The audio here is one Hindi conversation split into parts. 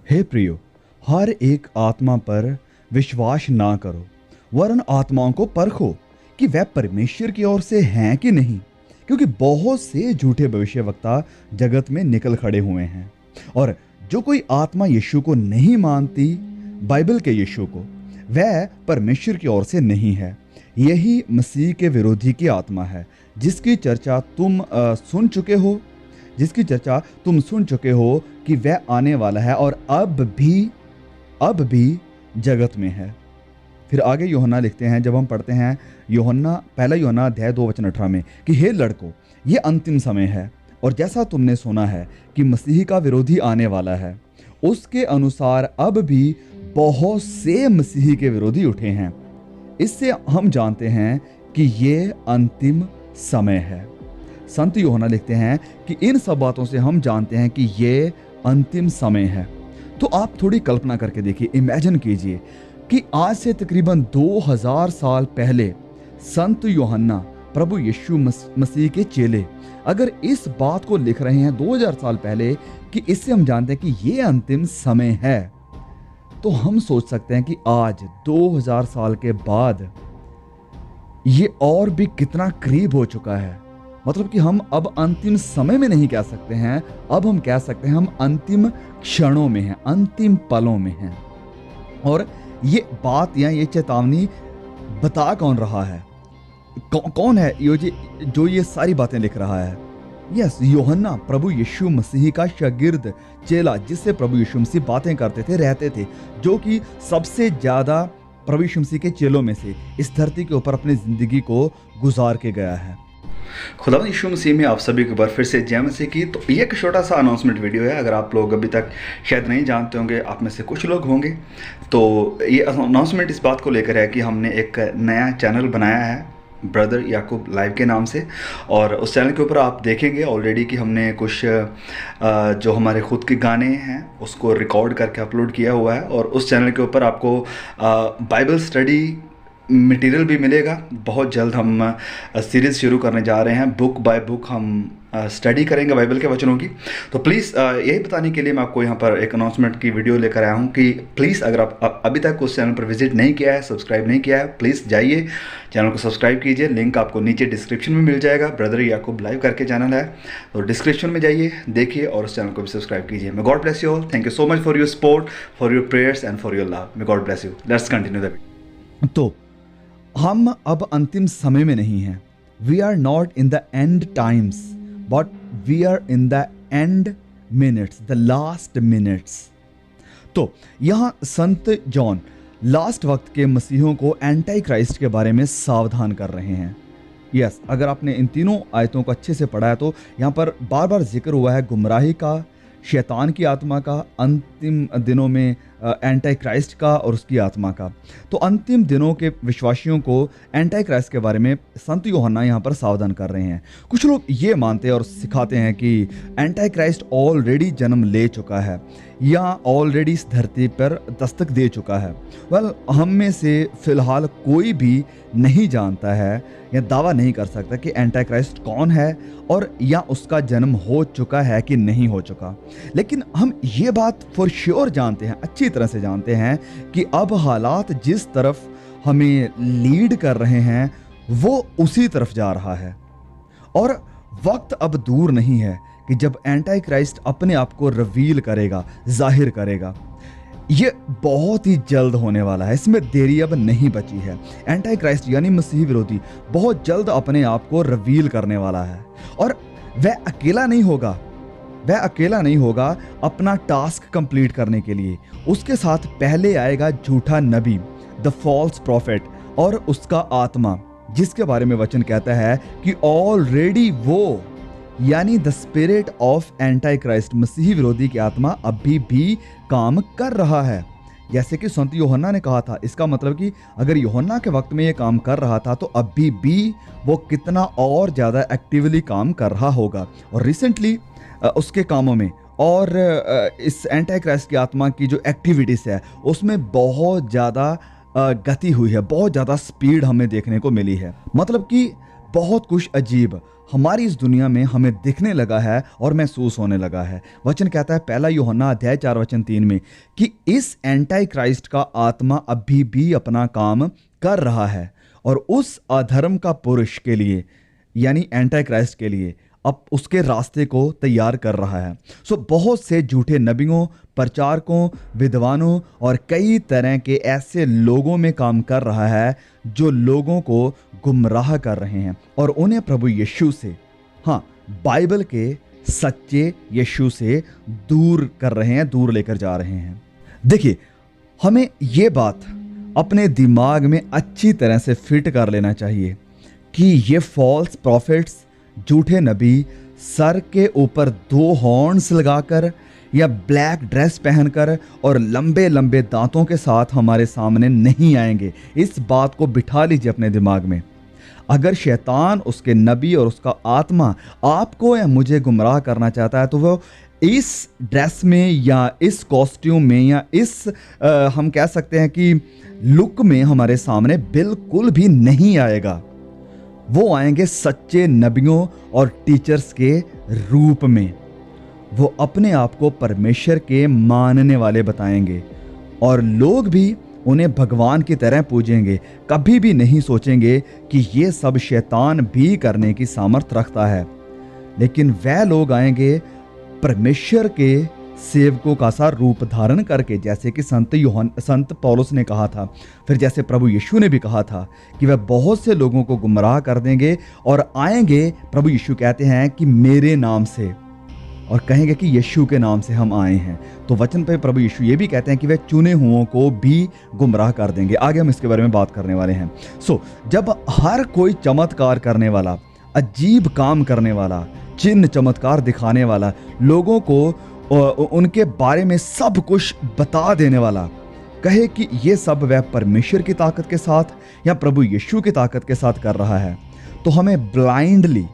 हे प्रियो, हर एक आत्मा पर विश्वास ना करो, वरन आत्माओं को परखो कि वह परमेश्वर की ओर से हैं कि नहीं, क्योंकि बहुत से झूठे भविष्यवक्ता जगत में निकल खड़े हुए हैं। और जो कोई आत्मा यीशु को नहीं मानती, बाइबल के यीशु को, वह परमेश्वर की ओर से नहीं है। यही मसीह के विरोधी की आत्मा है, जिसकी चर्चा तुम सुन चुके हो कि वह आने वाला है और अब भी जगत में है। फिर आगे यूहन्ना लिखते हैं, जब हम पढ़ते हैं पहला यूहन्ना अध्याय 2:18 में, कि हे लड़कों, ये अंतिम समय है और जैसा तुमने सुना है कि मसीह का विरोधी आने वाला है, उसके अनुसार अब भी बहुत से मसीही के विरोधी उठे हैं। इससे हम जानते हैं कि ये अंतिम समय है। संत यूहन्ना लिखते हैं कि इन सब बातों से हम जानते हैं कि ये अंतिम समय है। तो आप थोड़ी कल्पना करके देखिए, इमेजिन कीजिए कि आज से तकरीबन 2000 साल पहले संत यूहन्ना, प्रभु यीशु मसीह के चेले, अगर इस बात को लिख रहे हैं 2000 साल पहले कि इससे हम जानते हैं कि ये अंतिम समय है, तो हम सोच सकते हैं कि आज 2000 साल के बाद ये और भी कितना करीब हो चुका है। मतलब कि हम अब अंतिम समय में नहीं कह सकते हैं, अब हम कह सकते हैं हम अंतिम क्षणों में हैं, अंतिम पलों में हैं। और ये बात या ये चेतावनी बता कौन रहा है? कौन है जो ये सारी बातें लिख रहा है? यस, यूहन्ना, प्रभु यीशु मसीह का शागिर्द, चेला, जिससे प्रभु यीशु मसीह बातें करते थे, रहते थे, जो कि सबसे ज्यादा प्रभु यीशु मसीह के चेलों में से इस धरती के ऊपर अपनी जिंदगी को गुजार के गया है। खुदा यीशु मसीह में आप सभी को बार फिर से जय मसीह की। तो ये एक छोटा सा अनाउंसमेंट वीडियो है। अगर आप लोग अभी तक शायद नहीं जानते होंगे, आप में से कुछ लोग होंगे, तो ये अनाउंसमेंट इस बात को लेकर है कि हमने एक नया चैनल बनाया है ब्रदर याकूब लाइव के नाम से। और उस चैनल के ऊपर आप देखेंगे ऑलरेडी कि हमने कुछ जो हमारे खुद के गाने हैं उसको रिकॉर्ड करके अपलोड किया हुआ है। और उस चैनल के ऊपर आपको बाइबल स्टडी मटेरियल भी मिलेगा। बहुत जल्द हम सीरीज़ शुरू करने जा रहे हैं, बुक बाय बुक हम स्टडी करेंगे बाइबल के वचनों की। तो प्लीज़ यही बताने के लिए मैं आपको यहाँ पर एक अनाउंसमेंट की वीडियो लेकर आया हूँ कि प्लीज़ अगर आप अभी तक उस चैनल पर विजिट नहीं किया है, सब्सक्राइब नहीं किया है, प्लीज़ जाइए चैनल को सब्सक्राइब कीजिए। लिंक आपको नीचे डिस्क्रिप्शन में मिल जाएगा। ब्रदर याकूब लाइव करके चैनल है, तो डिस्क्रिप्शन में जाइए, देखिए और उस चैनल को भी सब्सक्राइब कीजिए। May God bless you all. Thank you so much for your support, for your prayers and for your love. May God bless you. Let's continue the video. तो हम अब अंतिम समय में नहीं हैं। We are not in the end times, but we are in the end minutes, the last minutes. तो यहाँ संत जॉन लास्ट वक्त के मसीहों को एंटी क्राइस्ट के बारे में सावधान कर रहे हैं। यस, अगर आपने इन तीनों आयतों को अच्छे से पढ़ा है तो यहाँ पर बार बार जिक्र हुआ है गुमराही का, शैतान की आत्मा का, अंतिम दिनों में एंटी क्राइस्ट का और उसकी आत्मा का। तो अंतिम दिनों के विश्वासियों को एंटी क्राइस्ट के बारे में संत यूहन्ना यहाँ पर सावधान कर रहे हैं। कुछ लोग ये मानते हैं और सिखाते हैं कि एंटी क्राइस्ट ऑलरेडी जन्म ले चुका है या ऑलरेडी इस धरती पर दस्तक दे चुका है। वेल, हम में से फिलहाल कोई भी नहीं जानता है या दावा नहीं कर सकता कि एंटी क्राइस्ट कौन है और या उसका जन्म हो चुका है कि नहीं हो चुका। लेकिन हम ये बात फॉर श्योर जानते हैं, अच्छी तरह से जानते हैं कि अब हालात जिस तरफ हमें लीड कर रहे हैं वो उसी तरफ जा रहा है। और वक्त अब दूर नहीं है कि जब एंटी क्राइस्ट अपने आप को रिवील करेगा, जाहिर करेगा। ये बहुत ही जल्द होने वाला है, इसमें देरी अब नहीं बची है। एंटी क्राइस्ट यानी मसीह विरोधी बहुत जल्द अपने आप को रिवील करने वाला है। और वह अकेला नहीं होगा अपना टास्क कंप्लीट करने के लिए। उसके साथ पहले आएगा झूठा नबी, द फॉल्स प्रॉफिट, और उसका आत्मा, जिसके बारे में वचन कहता है कि ऑलरेडी वो यानी the spirit of anti Christ, मसीही विरोधी की आत्मा अभी भी काम कर रहा है। जैसे कि संत यूहन्ना ने कहा था, इसका मतलब कि अगर यूहन्ना के वक्त में ये काम कर रहा था तो अभी भी वो कितना और ज़्यादा एक्टिवली काम कर रहा होगा। और रिसेंटली उसके कामों में और इस एंटी क्राइस्ट की आत्मा की जो एक्टिविटीज़ है उसमें बहुत ज़्यादा गति हुई है, बहुत ज़्यादा स्पीड हमें देखने को मिली है। मतलब कि बहुत कुछ अजीब, हमारी इस दुनिया में हमें दिखने लगा है और महसूस होने लगा है। वचन कहता है 1 यूहन्ना अध्याय 4 वचन 3 में कि इस एंटी क्राइस्ट का आत्मा अभी भी अपना काम कर रहा है और उस अधर्म का पुरुष के लिए यानी एंटी क्राइस्ट के लिए अब उसके रास्ते को तैयार कर रहा है। सो बहुत से झूठे नबियों, प्रचारकों, विद्वानों और कई तरह के ऐसे लोगों में काम कर रहा है जो लोगों को गुमराह कर रहे हैं और उन्हें प्रभु यीशु से, हाँ, बाइबल के सच्चे यीशु से दूर कर रहे हैं, दूर लेकर जा रहे हैं। देखिए, हमें ये बात अपने दिमाग में अच्छी तरह से फिट कर लेना चाहिए कि ये फॉल्स प्रॉफिट्स, झूठे नबी सर के ऊपर 2 हॉर्न्स लगाकर या ब्लैक ड्रेस पहनकर और लंबे लंबे दांतों के साथ हमारे सामने नहीं आएंगे। इस बात को बिठा लीजिए अपने दिमाग में। अगर शैतान, उसके नबी और उसका आत्मा आपको या मुझे गुमराह करना चाहता है तो वो इस ड्रेस में या इस कॉस्ट्यूम में या इस हम कह सकते हैं कि लुक में हमारे सामने बिल्कुल भी नहीं आएगा। वो आएंगे सच्चे नबियों और टीचर्स के रूप में। वो अपने आप को परमेश्वर के मानने वाले बताएंगे और लोग भी उन्हें भगवान की तरह पूजेंगे। कभी भी नहीं सोचेंगे कि ये सब शैतान भी करने की सामर्थ रखता है। लेकिन वह लोग आएंगे परमेश्वर के सेवकों का सा रूप धारण करके, जैसे कि संत पौलुस ने कहा था, फिर जैसे प्रभु यीशु ने भी कहा था कि वह बहुत से लोगों को गुमराह कर देंगे और आएंगे। प्रभु यीशु कहते हैं कि मेरे नाम से, और कहेंगे कि यीशु के नाम से हम आए हैं। तो वचन पे प्रभु यीशु ये भी कहते हैं कि वह चुने हुओं को भी गुमराह कर देंगे। आगे हम इसके बारे में बात करने वाले हैं। जब हर कोई चमत्कार करने वाला, अजीब काम करने वाला, चिन्ह चमत्कार दिखाने वाला, लोगों को उनके बारे में सब कुछ बता देने वाला कहे कि ये सब वह परमेश्वर की ताकत के साथ या प्रभु यीशु की ताकत के साथ कर रहा है, तो हमें ब्लाइंडली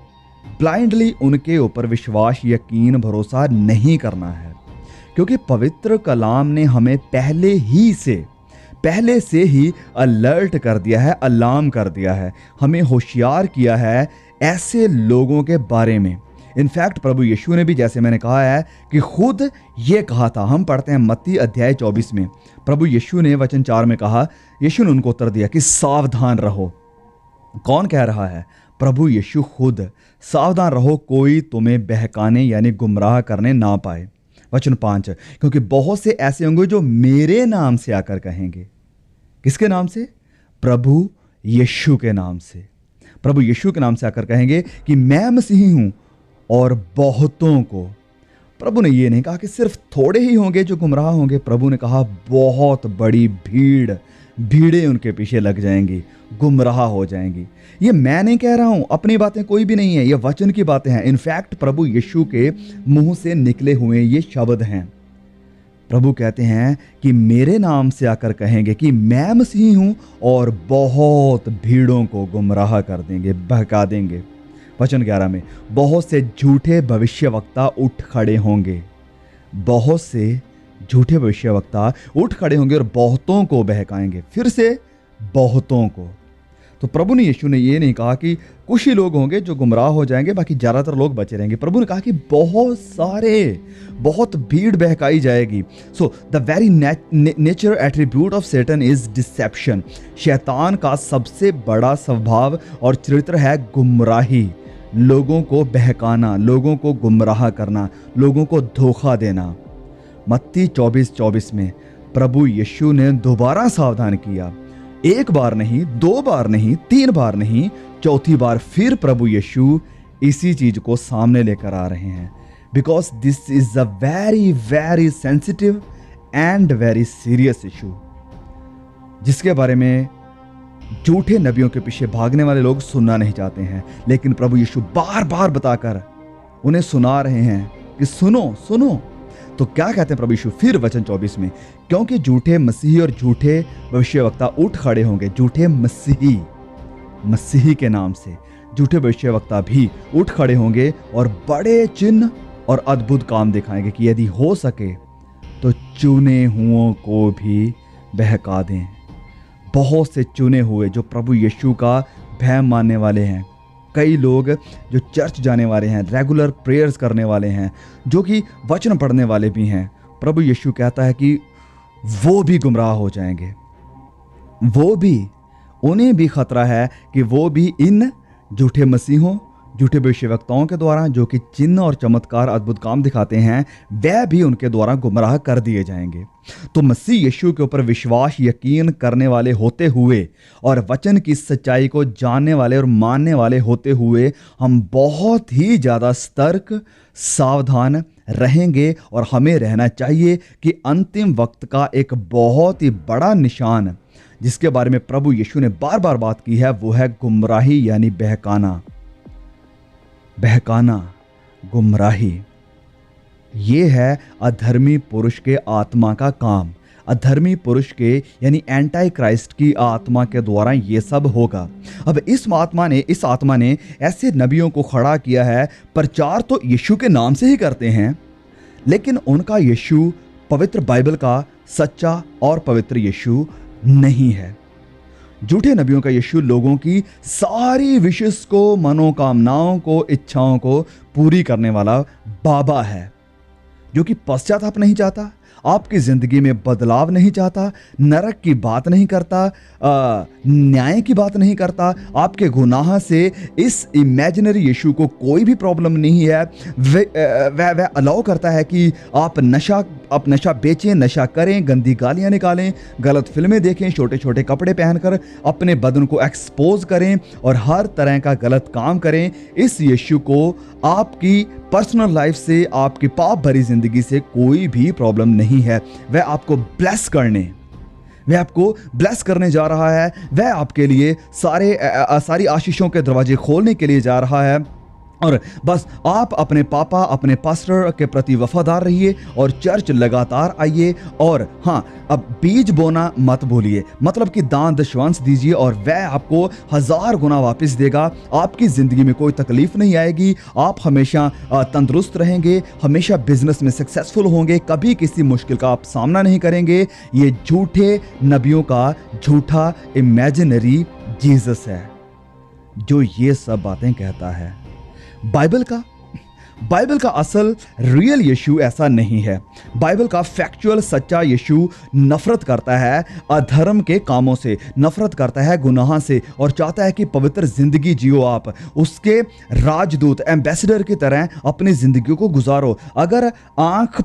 उनके ऊपर विश्वास, यकीन, भरोसा नहीं करना है। क्योंकि पवित्र कलाम ने हमें पहले से ही अलर्ट कर दिया है, अलार्म कर दिया है, हमें होशियार किया है ऐसे लोगों के बारे में। इनफैक्ट प्रभु यीशु ने भी, जैसे मैंने कहा है, कि खुद ये कहा था। हम पढ़ते हैं मत्ती अध्याय 24 में, प्रभु यीशु ने वचन 4 में कहा, यीशु ने उनको उत्तर दिया कि सावधान रहो। कौन कह रहा है? प्रभु यीशु खुद। सावधान रहो कोई तुम्हें बहकाने यानी गुमराह करने ना पाए। वचन 5, क्योंकि बहुत से ऐसे होंगे जो मेरे नाम से आकर कहेंगे। किसके नाम से? प्रभु यीशु के नाम से। प्रभु यीशु के नाम से आकर कहेंगे कि मैं मसीही हूं, और बहुतों को। प्रभु ने ये नहीं कहा कि सिर्फ थोड़े ही होंगे जो गुमराह होंगे। प्रभु ने कहा बहुत बड़ी भीड़ें उनके पीछे लग जाएंगी, गुमराह हो जाएंगी। ये मैं नहीं कह रहा हूं, अपनी बातें कोई भी नहीं है, ये वचन की बातें हैं। इनफैक्ट प्रभु यीशु के मुंह से निकले हुए ये शब्द हैं। प्रभु कहते हैं कि मेरे नाम से आकर कहेंगे कि मैं मसीह हूं और बहुत भीड़ों को गुमराह कर देंगे, बहका देंगे। वचन 11 में, बहुत से झूठे भविष्यवक्ता उठ खड़े होंगे। बहुत से झूठे भविष्यवक्ता उठ खड़े होंगे और बहुतों को बहकाएंगे। फिर से बहुतों को। तो प्रभु ने, यीशु ने ये नहीं कहा कि कुछ ही लोग होंगे जो गुमराह हो जाएंगे, बाकी ज़्यादातर लोग बचे रहेंगे। प्रभु ने कहा कि बहुत भीड़ बहकाई जाएगी। So the very nature attribute of Satan is deception. शैतान का सबसे बड़ा स्वभाव और चरित्र है गुमराही, लोगों को बहकाना, लोगों को गुमराह करना, लोगों को धोखा देना। मत्ती 24:24 में प्रभु यीशु ने दोबारा सावधान किया। एक बार नहीं, 2 बार नहीं, 3 बार नहीं, चौथी बार फिर प्रभु यीशु इसी चीज को सामने लेकर आ रहे हैं। Because this is a very sensitive and very serious issue, जिसके बारे में झूठे नबियों के पीछे भागने वाले लोग सुनना नहीं चाहते हैं। लेकिन प्रभु यीशु बार बार बताकर उन्हें सुना रहे हैं कि सुनो। तो क्या कहते हैं प्रभु यीशु फिर वचन 24 में, क्योंकि झूठे मसीही और झूठे भविष्यवक्ता उठ खड़े होंगे। झूठे मसीही के नाम से झूठे भविष्यवक्ता भी उठ खड़े होंगे और बड़े चिन्ह और अद्भुत काम दिखाएंगे कि यदि हो सके तो चुने हुओं को भी बहका दें। बहुत से चुने हुए जो प्रभु यीशु का भय मानने वाले हैं, कई लोग जो चर्च जाने वाले हैं, रेगुलर प्रेयर्स करने वाले हैं, जो कि वचन पढ़ने वाले भी हैं, प्रभु यीशु कहता है कि वो भी गुमराह हो जाएंगे। वो भी, उन्हें भी खतरा है कि वो भी इन झूठे मसीहों, झूठे भविष्यवक्ताओं के द्वारा, जो कि चिन्ह और चमत्कार अद्भुत काम दिखाते हैं, वह भी उनके द्वारा गुमराह कर दिए जाएंगे। तो मसीह यीशु के ऊपर विश्वास, यकीन करने वाले होते हुए और वचन की सच्चाई को जानने वाले और मानने वाले होते हुए हम बहुत ही ज़्यादा सतर्क, सावधान रहेंगे। और हमें रहना चाहिए कि अंतिम वक्त का एक बहुत ही बड़ा निशान जिसके बारे में प्रभु यीशु ने बार बार बात की है, वो है गुमराही, यानी बहकाना। बहकाना, गुमराही, ये है अधर्मी पुरुष के आत्मा का काम। अधर्मी पुरुष के यानी एंटी क्राइस्ट की आत्मा के द्वारा ये सब होगा। अब इस आत्मा ने ऐसे नबियों को खड़ा किया है, प्रचार तो यीशु के नाम से ही करते हैं, लेकिन उनका यीशु पवित्र बाइबल का सच्चा और पवित्र यीशु नहीं है। झूठे नबियों का यीशु लोगों की सारी विशेष को, मनोकामनाओं को, इच्छाओं को पूरी करने वाला बाबा है, जो कि पश्चाताप नहीं चाहता, आपकी ज़िंदगी में बदलाव नहीं चाहता, नरक की बात नहीं करता, न्याय की बात नहीं करता। आपके गुनाह से इस इमेजिनरी यीशु को कोई भी प्रॉब्लम नहीं है। वह अलाउ करता है कि आप नशा बेचें, नशा करें, गंदी गालियाँ निकालें, गलत फिल्में देखें, छोटे छोटे कपड़े पहनकर अपने बदन को एक्सपोज करें और हर तरह का गलत काम करें। इस यीशु को आपकी पर्सनल लाइफ से, आपकी पाप भरी जिंदगी से कोई भी प्रॉब्लम नहीं है। वह आपको ब्लेस करने जा रहा है। वह आपके लिए सारी आशीषों के दरवाजे खोलने के लिए जा रहा है। और बस आप अपने पापा, अपने पास्टर के प्रति वफादार रहिए और चर्च लगातार आइए। और हाँ, अब बीज बोना मत भूलिए, मतलब कि दान दशवांश दीजिए और वह आपको 1000 गुना वापस देगा। आपकी ज़िंदगी में कोई तकलीफ नहीं आएगी, आप हमेशा तंदुरुस्त रहेंगे, हमेशा बिजनेस में सक्सेसफुल होंगे, कभी किसी मुश्किल का आप सामना नहीं करेंगे। ये झूठे नबियों का झूठा इमेजिनरी जीसस है जो ये सब बातें कहता है। बाइबल का असल रियल यीशु ऐसा नहीं है। बाइबल का फैक्चुअल सच्चा यीशु नफरत करता है अधर्म के कामों से, नफरत करता है गुनाह से और चाहता है कि पवित्र जिंदगी जियो। आप उसके राजदूत, एम्बेसडर की तरह अपनी जिंदगी को गुजारो। अगर आंख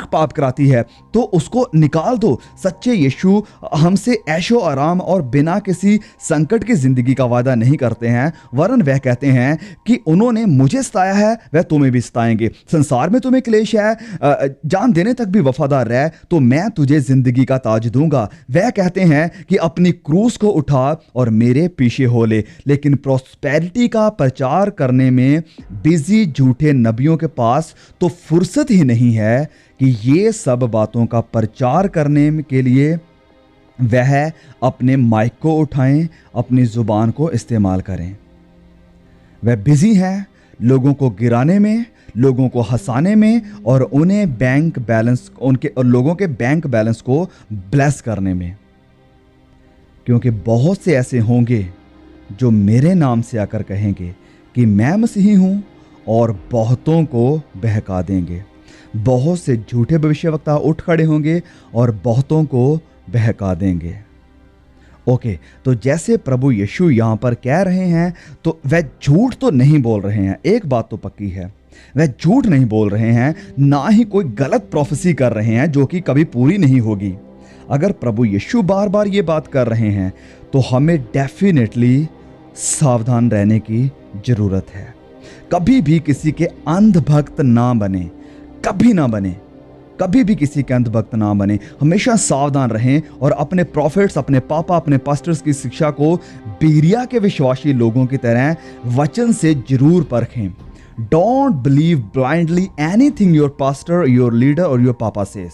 पाप कराती है तो उसको निकाल दो। सच्चे यीशु हमसे ऐशो आराम और बिना किसी संकट की जिंदगी का वादा नहीं करते हैं, वरन वह कहते हैं कि उन्होंने मुझे सताया है, वह तुम्हें भी सताएंगे। संसार में तुम्हें क्लेश है, जान देने तक भी वफादार रह तो मैं तुझे जिंदगी का ताज दूंगा। वह कहते हैं कि अपनी क्रूस को उठा और मेरे पीछे हो ले। लेकिन प्रॉस्पेरिटी का प्रचार करने में बिजी झूठे नबियों के पास तो फुर्सत ही नहीं है कि ये सब बातों का प्रचार करने के लिए वह अपने माइक को उठाएं, अपनी जुबान को इस्तेमाल करें। वह बिजी हैं लोगों को गिराने में, लोगों को हंसाने में और उन्हें लोगों के बैंक बैलेंस को ब्लेस करने में। क्योंकि बहुत से ऐसे होंगे जो मेरे नाम से आकर कहेंगे कि मैं मसीही हूं और बहुतों को बहका देंगे। बहुत से झूठे भविष्यवक्ता उठ खड़े होंगे और बहुतों को बहका देंगे। ओके, तो जैसे प्रभु यीशु यहाँ पर कह रहे हैं तो वह झूठ तो नहीं बोल रहे हैं। एक बात तो पक्की है, वह झूठ नहीं बोल रहे हैं, ना ही कोई गलत प्रोफेसी कर रहे हैं जो कि कभी पूरी नहीं होगी। अगर प्रभु यीशु बार बार ये बात कर रहे हैं तो हमें डेफिनेटली सावधान रहने की जरूरत है। कभी भी किसी के अंधभक्त ना बने, कभी भी किसी के अंधभक्त ना बने। हमेशा सावधान रहें और अपने प्रॉफिट्स, अपने पापा, अपने पास्टर्स की शिक्षा को बीरिया के विश्वासी लोगों की तरह वचन से जरूर परखें। Don't believe blindly anything your pastor, your leader और योर पापा सेज।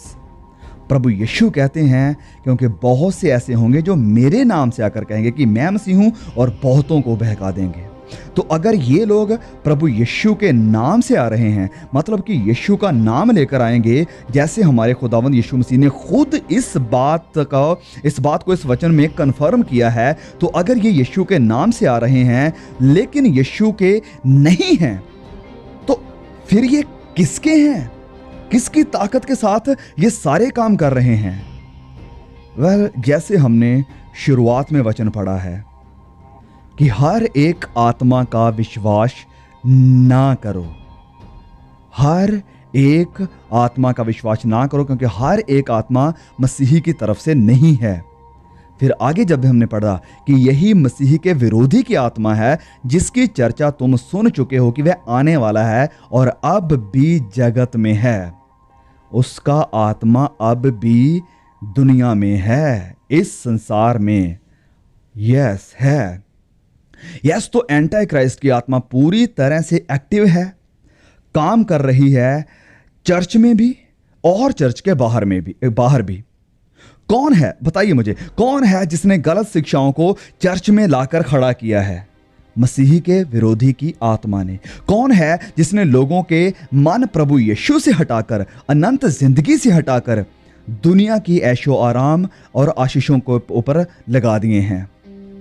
प्रभु यीशु कहते हैं क्योंकि बहुत से ऐसे होंगे जो मेरे नाम से आकर कहेंगे कि मैं मसीह हूं और बहुतों को बहका देंगे। तो अगर ये लोग प्रभु यीशु के नाम से आ रहे हैं, मतलब कि यीशु का नाम लेकर आएंगे, जैसे हमारे खुदावंद यीशु मसीह ने खुद इस बात को इस वचन में कन्फर्म किया है, तो अगर ये यीशु के नाम से आ रहे हैं लेकिन यीशु के नहीं हैं, तो फिर ये किसके हैं? किसकी ताकत के साथ ये सारे काम कर रहे हैं? जैसे हमने शुरुआत में वचन पढ़ा है कि हर एक आत्मा का विश्वास ना करो, हर एक आत्मा का विश्वास ना करो, क्योंकि हर एक आत्मा मसीही की तरफ से नहीं है। फिर आगे जब हमने पढ़ा कि यही मसीही के विरोधी की आत्मा है, जिसकी चर्चा तुम सुन चुके हो कि वह आने वाला है और अब भी जगत में है। उसका आत्मा अब भी दुनिया में है, इस संसार में यस है। यस, तो एंटी क्राइस्ट की आत्मा पूरी तरह से एक्टिव है, काम कर रही है चर्च में भी और चर्च के बाहर भी। कौन है, बताइए मुझे, कौन है जिसने गलत शिक्षाओं को चर्च में लाकर खड़ा किया है? मसीही के विरोधी की आत्मा ने। कौन है जिसने लोगों के मन प्रभु यीशु से हटाकर, अनंत जिंदगी से हटाकर दुनिया की ऐशो आराम और आशीषों को ऊपर लगा दिए हैं?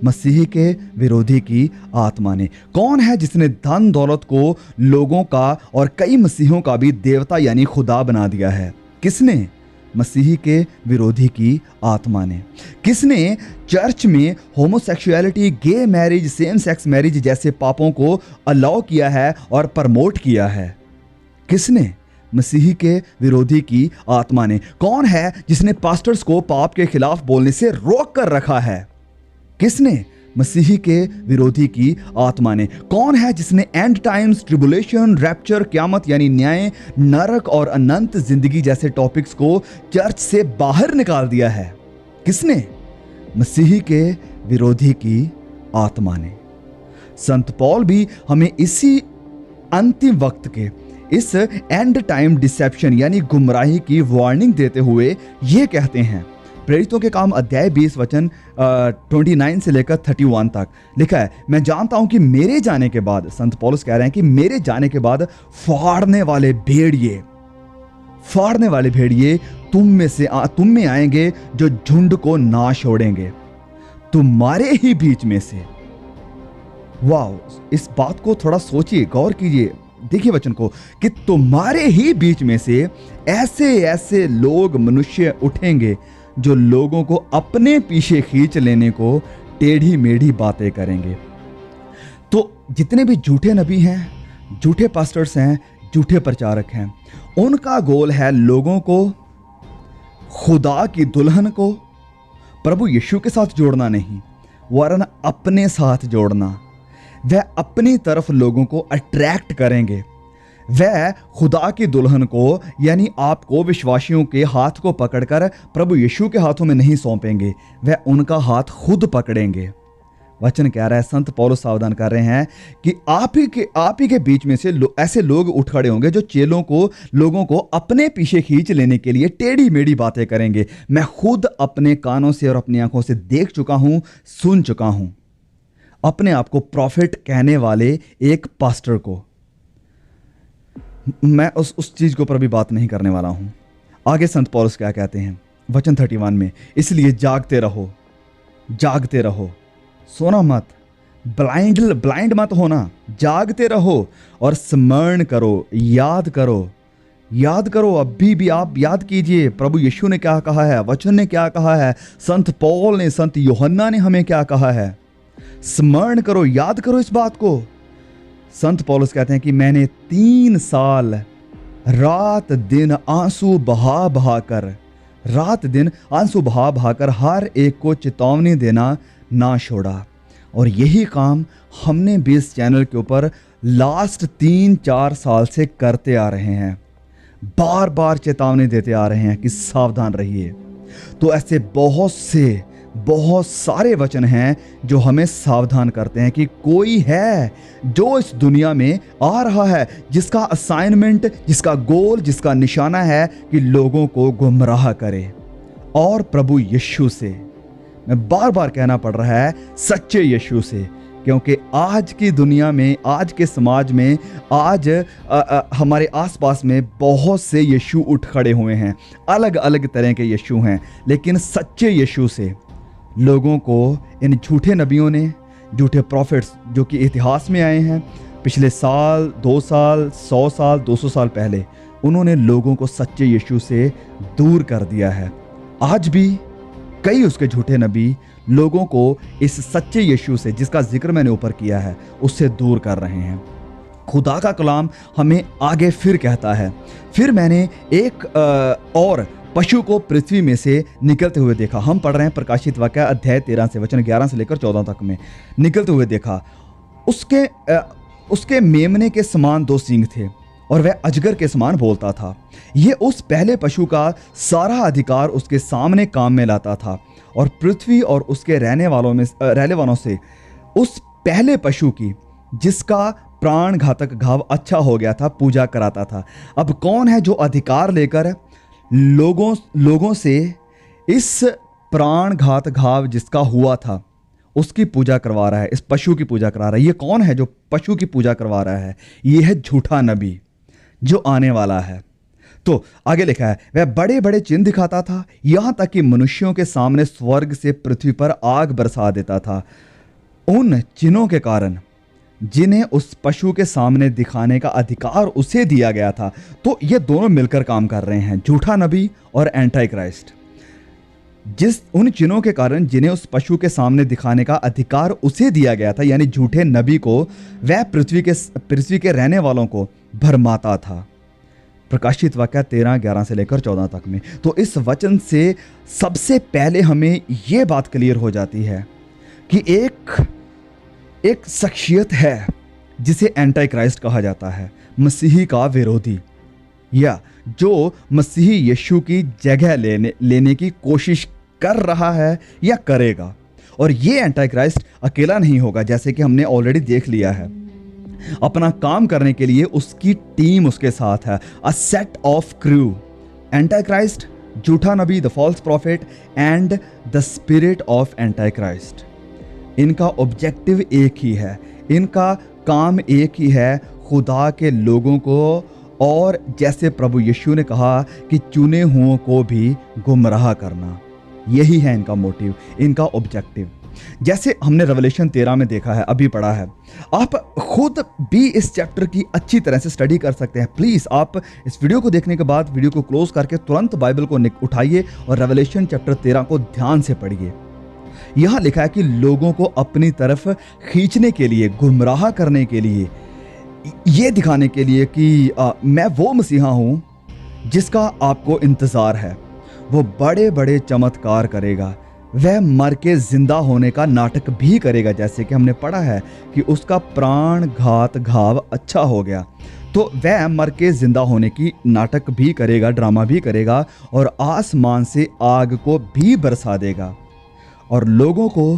मसीही के विरोधी की आत्मा ने। कौन है जिसने धन दौलत को लोगों का और कई मसीहों का भी देवता यानी खुदा बना दिया है? किसने? मसीही के विरोधी की आत्मा ने। किसने चर्च में homosexuality, gay marriage, same sex marriage जैसे पापों को अलाउ किया है और प्रमोट किया है? किसने? मसीही के विरोधी की आत्मा ने। कौन है जिसने पास्टर्स को पाप के खिलाफ बोलने से रोक कर रखा है? किसने? मसीही के विरोधी की आत्मा ने। कौन है जिसने एंड टाइम्स, ट्रिबुलेशन, रैप्चर, क़यामत यानी न्याय, नरक और अनंत जिंदगी जैसे टॉपिक्स को चर्च से बाहर निकाल दिया है? किसने? मसीही के विरोधी की आत्मा ने। संत पौल भी हमें इसी अंतिम वक्त के, इस एंड टाइम डिसेप्शन यानी गुमराही की वार्निंग देते हुए ये कहते हैं। प्रेरितों के काम अध्याय 20 वचन 29 से लेकर 31 तक लिखा है, मैं जानता हूं कि मेरे जाने के बाद, संत पौलुस कह रहे हैं कि मेरे जाने के बाद फाड़ने वाले भेड़िए तुम में आएंगे, जो झुंड को ना छोड़ेंगे, तुम्हारे ही बीच में से। वाह, इस बात को थोड़ा सोचिए, गौर कीजिए, देखिए वचन को, कि तुम्हारे ही बीच में से ऐसे लोग, मनुष्य उठेंगे जो लोगों को अपने पीछे खींच लेने को टेढ़ी मेढ़ी बातें करेंगे। तो जितने भी झूठे नबी हैं, झूठे पास्टर्स हैं, झूठे प्रचारक हैं, उनका गोल है लोगों को खुदा की दुल्हन को प्रभु यीशु के साथ जोड़ना नहीं, वरन अपने साथ जोड़ना। वह अपनी तरफ लोगों को अट्रैक्ट करेंगे। वह खुदा की दुल्हन को यानी आपको, विश्वासियों के हाथ को पकड़कर प्रभु यीशु के हाथों में नहीं सौंपेंगे, वह उनका हाथ खुद पकड़ेंगे। वचन कह रहा है, संत पौलुस सावधान कर रहे हैं कि आप ही के बीच में से ऐसे लोग उठ खड़े होंगे जो लोगों को अपने पीछे खींच लेने के लिए टेढ़ी मेढ़ी बातें करेंगे। मैं खुद अपने कानों से और अपनी आंखों से देख चुका हूं, सुन चुका हूं। अपने आप को प्रॉफिट कहने वाले एक पास्टर को, मैं उस चीज के ऊपर भी बात नहीं करने वाला हूं। आगे संत पौलुस क्या कहते हैं वचन 31 में, इसलिए जागते रहो, सोना मत, ब्लाइंड मत होना, जागते रहो और स्मरण करो, याद करो। अभी भी आप याद कीजिए प्रभु यीशु ने क्या कहा है, वचन ने क्या कहा है, संत पौल ने, संत यूहन्ना ने हमें क्या कहा है। स्मरण करो, याद करो इस बात को। संत पौलुस कहते हैं कि मैंने 3 साल रात दिन आंसू बहा कर हर एक को चेतावनी देना ना छोड़ा। और यही काम हमने भी इस चैनल के ऊपर लास्ट 3-4 साल से करते आ रहे हैं। बार बार चेतावनी देते आ रहे हैं कि सावधान रहिए। तो ऐसे बहुत सारे वचन हैं जो हमें सावधान करते हैं कि कोई है जो इस दुनिया में आ रहा है, जिसका असाइनमेंट, जिसका गोल, जिसका निशाना है कि लोगों को गुमराह करे। और प्रभु यीशु से, मैं बार बार कहना पड़ रहा है, सच्चे यीशु से, क्योंकि आज की दुनिया में, आज के समाज में, आज हमारे आसपास में बहुत से यीशु उठ खड़े हुए हैं, अलग अलग तरह के यीशु हैं, लेकिन सच्चे यीशु से लोगों को इन झूठे नबियों ने, झूठे प्रॉफिट्स जो कि इतिहास में आए हैं पिछले साल, 2 साल, 100 साल, 200 साल पहले, उन्होंने लोगों को सच्चे यीशु से दूर कर दिया है। आज भी कई उसके झूठे नबी लोगों को इस सच्चे यीशु से, जिसका जिक्र मैंने ऊपर किया है, उससे दूर कर रहे हैं। खुदा का कलाम हमें आगे फिर कहता है, फिर मैंने एक और पशु को पृथ्वी में से निकलते हुए देखा। हम पढ़ रहे हैं प्रकाशित वाक्य अध्याय 13 से वचन 11 से लेकर 14 तक में। निकलते हुए देखा, उसके मेमने के समान 2 सींग थे और वह अजगर के समान बोलता था। ये उस पहले पशु का सारा अधिकार उसके सामने काम में लाता था और पृथ्वी और उसके रहने वालों से उस पहले पशु की, जिसका प्राण घातक घाव अच्छा हो गया था, पूजा कराता था। अब कौन है जो अधिकार लेकर लोगों से इस प्राण घात घाव जिसका हुआ था उसकी पूजा करवा रहा है, इस पशु की पूजा करा रहा है? ये कौन है जो पशु की पूजा करवा रहा है? ये है झूठा नबी जो आने वाला है। तो आगे लिखा है, वह बड़े बड़े चिन्ह दिखाता था, यहां तक कि मनुष्यों के सामने स्वर्ग से पृथ्वी पर आग बरसा देता था, उन चिन्हों के कारण जिन्हें उस पशु के सामने दिखाने का अधिकार उसे दिया गया था। तो ये दोनों मिलकर काम कर रहे हैं, झूठा नबी और एंटी क्राइस्ट। उन चिन्हों के कारण जिन्हें उस पशु के सामने दिखाने का अधिकार उसे दिया गया था, यानी झूठे नबी को, वह पृथ्वी के रहने वालों को भरमाता था। प्रकाशित वाक्य 13, 11 से लेकर 14 तक में। तो इस वचन से सबसे पहले हमें यह बात क्लियर हो जाती है कि एक शख्सियत है जिसे एंटी क्राइस्ट कहा जाता है, मसीही का विरोधी, या जो मसीही यीशु की जगह लेने की कोशिश कर रहा है या करेगा। और ये एंटी क्राइस्ट अकेला नहीं होगा, जैसे कि हमने ऑलरेडी देख लिया है। अपना काम करने के लिए उसकी टीम उसके साथ है, a set of crew. Anti Christ, झूठा नबी, the false prophet and the spirit of anti Christ, इनका ऑब्जेक्टिव एक ही है, इनका काम एक ही है, खुदा के लोगों को, और जैसे प्रभु यीशु ने कहा कि चुने हुओं को भी गुमराह करना। यही है इनका मोटिव, इनका ऑब्जेक्टिव। जैसे हमने रेवलेशन 13 में देखा है, अभी पढ़ा है। आप खुद भी इस चैप्टर की अच्छी तरह से स्टडी कर सकते हैं। प्लीज़ आप इस वीडियो को देखने के बाद वीडियो को क्लोज करके तुरंत बाइबल को उठाइए और रेवलेशन चैप्टर 13 को ध्यान से पढ़िए। यहां लिखा है कि लोगों को अपनी तरफ खींचने के लिए, गुमराह करने के लिए, ये दिखाने के लिए कि मैं वो मसीहा हूं जिसका आपको इंतजार है। वो बड़े बड़े चमत्कार करेगा, वह मर के जिंदा होने का नाटक भी करेगा, जैसे कि हमने पढ़ा है कि उसका प्राण घात घाव अच्छा हो गया। तो वह मर के जिंदा होने की नाटक भी करेगा, ड्रामा भी करेगा, और आसमान से आग को भी बरसा देगा। और लोगों को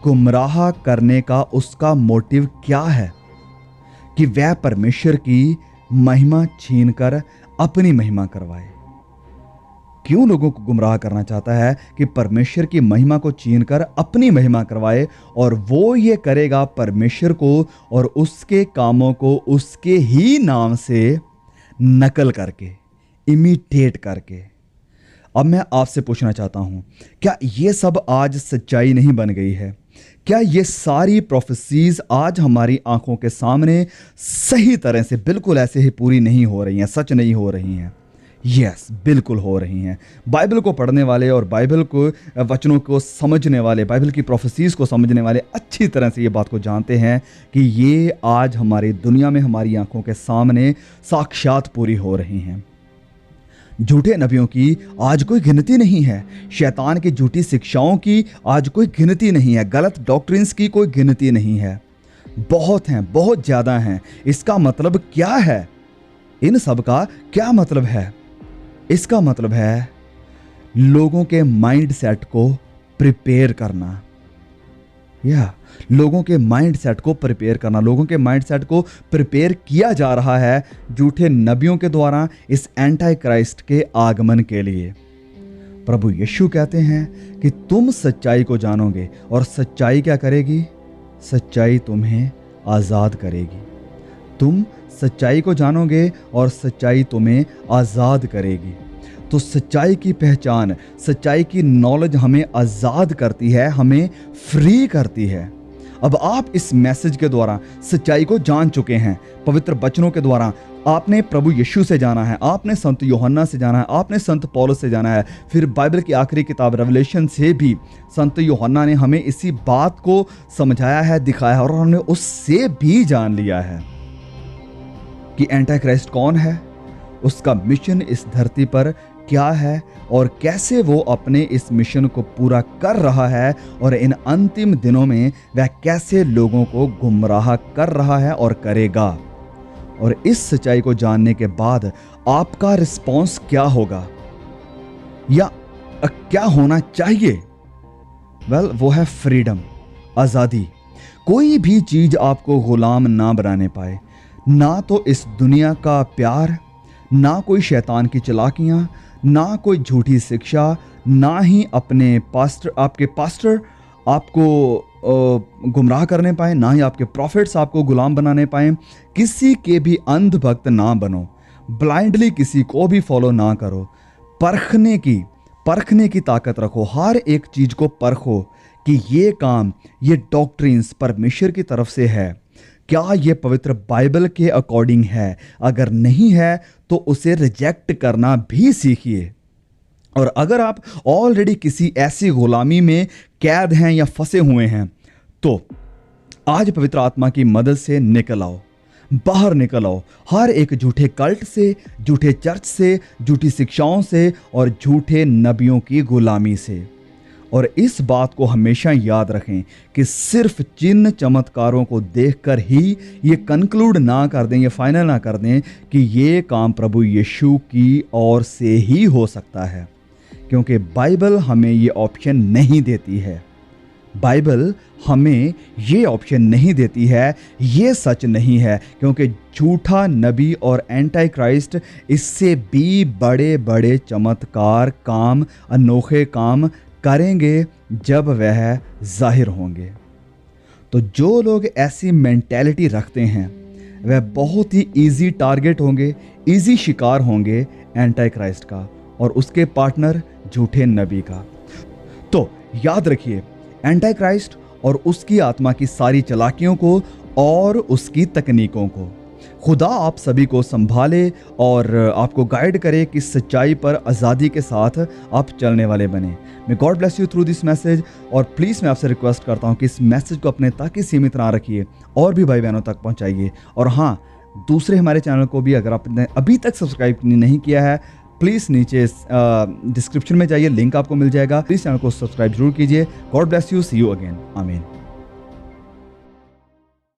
गुमराह करने का उसका मोटिव क्या है? कि वह परमेश्वर की महिमा छीनकर अपनी महिमा करवाए। क्यों लोगों को गुमराह करना चाहता है? कि परमेश्वर की महिमा को छीनकर अपनी महिमा करवाए, और वो ये करेगा परमेश्वर को और उसके कामों को उसके ही नाम से नकल करके, इमिटेट करके। अब मैं आपसे पूछना चाहता हूं, क्या ये सब आज सच्चाई नहीं बन गई है? क्या ये सारी प्रोफेसीज आज हमारी आंखों के सामने सही तरह से बिल्कुल ऐसे ही पूरी नहीं हो रही हैं, सच नहीं हो रही हैं? यस, बिल्कुल हो रही हैं। बाइबल को पढ़ने वाले और बाइबल को वचनों को समझने वाले, बाइबल की प्रोफेसीज को समझने वाले अच्छी तरह से ये बात को जानते हैं कि ये आज हमारी दुनिया में हमारी आंखों के सामने साक्षात पूरी हो रही हैं। झूठे नबियों की आज कोई गिनती नहीं है, शैतान की झूठी शिक्षाओं की आज कोई गिनती नहीं है, गलत डॉक्ट्रिन्स की कोई गिनती नहीं है। बहुत हैं, बहुत ज़्यादा हैं। इसका मतलब क्या है? इन सब का क्या मतलब है? इसका मतलब है लोगों के माइंड सेट को प्रिपेयर करना, या लोगों के माइंड सेट को प्रिपेयर करना। लोगों के माइंड सेट को प्रिपेयर किया जा रहा है झूठे नबियों के द्वारा इस एंटी क्राइस्ट के आगमन के लिए। प्रभु यीशु कहते हैं कि तुम सच्चाई को जानोगे, और सच्चाई क्या करेगी? सच्चाई तुम्हें आज़ाद करेगी। तुम सच्चाई को जानोगे और सच्चाई तुम्हें आज़ाद करेगी। तो सच्चाई की पहचान, सच्चाई की नॉलेज हमें आज़ाद करती है, हमें फ्री करती है। अब आप इस मैसेज के द्वारा सच्चाई को जान चुके हैं। पवित्र वचनों के द्वारा आपने प्रभु यीशु से जाना है, आपने संत यूहन्ना से जाना है, आपने संत पौलुस से जाना है। फिर बाइबल की आखिरी किताब रेवलेशन से भी संत यूहन्ना ने हमें इसी बात को समझाया है, दिखाया है, और हमने उससे भी जान लिया है कि एंटी क्राइस्ट कौन है, उसका मिशन इस धरती पर क्या है और कैसे वो अपने इस मिशन को पूरा कर रहा है, और इन अंतिम दिनों में वह कैसे लोगों को गुमराह कर रहा है और करेगा। और इस सच्चाई को जानने के बाद आपका रिस्पॉन्स क्या होगा या क्या होना चाहिए? वो है फ्रीडम, आज़ादी। कोई भी चीज़ आपको गुलाम ना बनाने पाए, ना तो इस दुनिया का प्यार, ना कोई शैतान की चालाकियाँ, ना कोई झूठी शिक्षा, ना ही आपके पास्टर आपको गुमराह करने पाए, ना ही आपके प्रॉफिट्स आपको गुलाम बनाने पाए। किसी के भी अंधभक्त ना बनो, ब्लाइंडली किसी को भी फॉलो ना करो। परखने की ताकत रखो, हर एक चीज़ को परखो कि ये काम, ये डॉक्ट्रिन्स परमेश्वर की तरफ से है, क्या ये पवित्र बाइबल के अकॉर्डिंग है। अगर नहीं है तो उसे रिजेक्ट करना भी सीखिए। और अगर आप ऑलरेडी किसी ऐसी गुलामी में कैद हैं या फंसे हुए हैं, तो आज पवित्र आत्मा की मदद से निकल आओ, बाहर निकल आओ हर एक झूठे कल्ट से, झूठे चर्च से, झूठी शिक्षाओं से और झूठे नबियों की गुलामी से। और इस बात को हमेशा याद रखें कि सिर्फ चिन्ह चमत्कारों को देखकर ही ये कंक्लूड ना कर दें, ये फाइनल ना कर दें कि ये काम प्रभु यीशु की ओर से ही हो सकता है, क्योंकि बाइबल हमें ये ऑप्शन नहीं देती है। बाइबल हमें ये ऑप्शन नहीं देती है, ये सच नहीं है, क्योंकि झूठा नबी और एंटी क्राइस्ट इससे भी बड़े बड़े चमत्कार काम, अनोखे काम करेंगे जब वह जाहिर होंगे। तो जो लोग ऐसी मेंटालिटी रखते हैं वह बहुत ही इजी टारगेट होंगे, इजी शिकार होंगे एंटी क्राइस्ट का और उसके पार्टनर झूठे नबी का। तो याद रखिए, एंटी क्राइस्ट और उसकी आत्मा की सारी चालाकियों को और उसकी तकनीकों को खुदा आप सभी को संभाले और आपको गाइड करे कि सच्चाई पर आज़ादी के साथ आप चलने वाले बने। मैं God bless you through this message. और प्लीज़ मैं आपसे रिक्वेस्ट करता हूँ कि इस मैसेज को अपने तक ही सीमित ना रखिए और भी भाई बहनों तक पहुँचाइए। और हाँ, दूसरे हमारे चैनल को भी अगर आपने अभी तक सब्सक्राइब नहीं किया है, प्लीज़ नीचे डिस्क्रिप्शन में जाइए, लिंक आपको मिल जाएगा। प्लीज़ चैनल को सब्सक्राइब जरूर कीजिए। God bless you, see you again, आमीन।